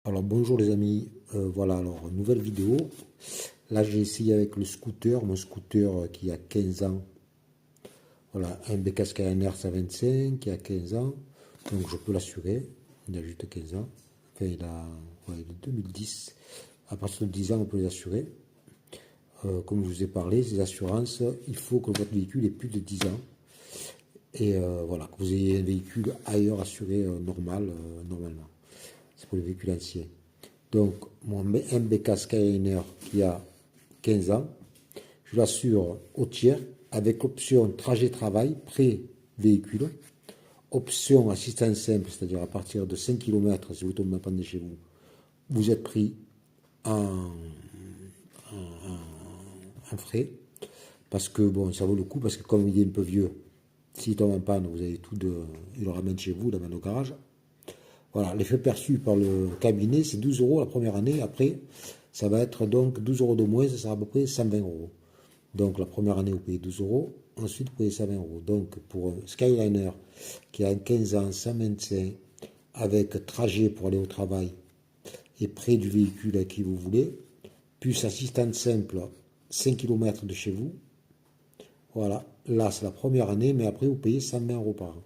Alors bonjour les amis, voilà alors nouvelle vidéo. Là j'ai essayé avec le scooter, mon scooter qui a 15 ans. Voilà, un BK Skyline R125 qui a 15 ans, donc je peux l'assurer, il a juste 15 ans. Enfin il est de 2010, à partir de 10 ans on peut les assurer. Comme je vous ai parlé, ces assurances, il faut que votre véhicule ait plus de 10 ans. Et voilà, que vous ayez un véhicule ailleurs assuré normalement. C'est pour les véhicules anciens. Donc, mon MBK Skyliner qui a 15 ans, je l'assure au tiers avec option trajet-travail, pré-véhicule, option assistance simple, c'est-à-dire à partir de 5 km, si vous tombez en panne de chez vous, vous êtes pris en, en frais, parce que bon, ça vaut le coup, parce que comme il est un peu vieux, s'il tombe en panne, vous avez tout il le ramène chez vous, il l'amène au garage. Voilà, l'effet perçu par le cabinet, c'est 12 euros la première année. Après, ça va être donc 12 euros de moins, ça sera à peu près 120 euros. Donc la première année, vous payez 12 euros. Ensuite, vous payez 120 euros. Donc pour un Skyliner qui a 15 ans, 125, avec trajet pour aller au travail et près du véhicule à qui vous voulez, plus assistante simple, 5 km de chez vous. Voilà, là c'est la première année, mais après vous payez 120 euros par an.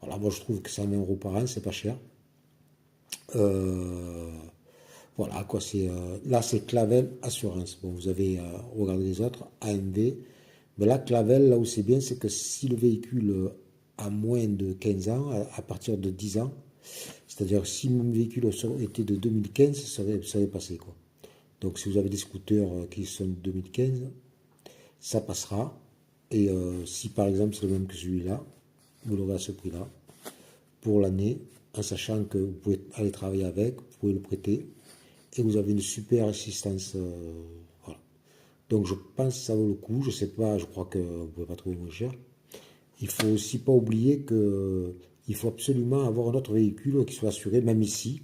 Voilà, moi je trouve que 120 euros par an, c'est pas cher. Euh, voilà quoi, là c'est Clavel Assurance. Bon, vous avez regardé les autres, AMV. Mais là, Clavel, là où c'est bien, c'est que si le véhicule a moins de 15 ans, à partir de 10 ans, c'est-à-dire si mon véhicule était de 2015, ça serait passé quoi. Donc si vous avez des scooters qui sont de 2015, ça passera. Et si par exemple c'est le même que celui-là, vous l'aurez à ce prix-là pour l'année, en sachant que vous pouvez aller travailler avec, vous pouvez le prêter, et vous avez une super assistance. Voilà. Donc je pense que ça vaut le coup. Je sais pas, je crois que vous ne pouvez pas trouver moins cher. Il faut aussi pas oublier que il faut absolument avoir un autre véhicule qui soit assuré, même ici.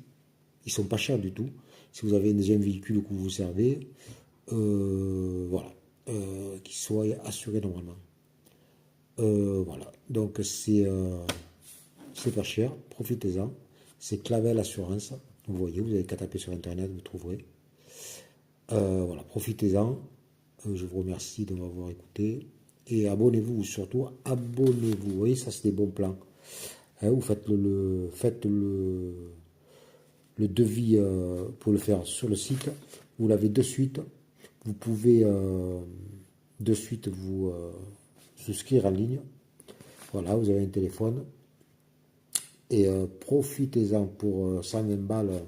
Ils sont pas chers du tout. Si vous avez un deuxième véhicule que vous servez, voilà, qui soit assuré normalement. Voilà. Donc c'est pas cher, profitez-en. C'est Clavel Assurance. Vous voyez, vous avez qu'à taper sur internet, vous trouverez. Voilà, profitez-en. Je vous remercie de m'avoir écouté. Et abonnez-vous, surtout, abonnez-vous. Vous voyez, ça c'est des bons plans. Hein, vous faites le devis pour le faire sur le site. Vous l'avez de suite. Vous pouvez de suite vous souscrire en ligne. Voilà, vous avez un téléphone. Et profitez-en pour 120 balles.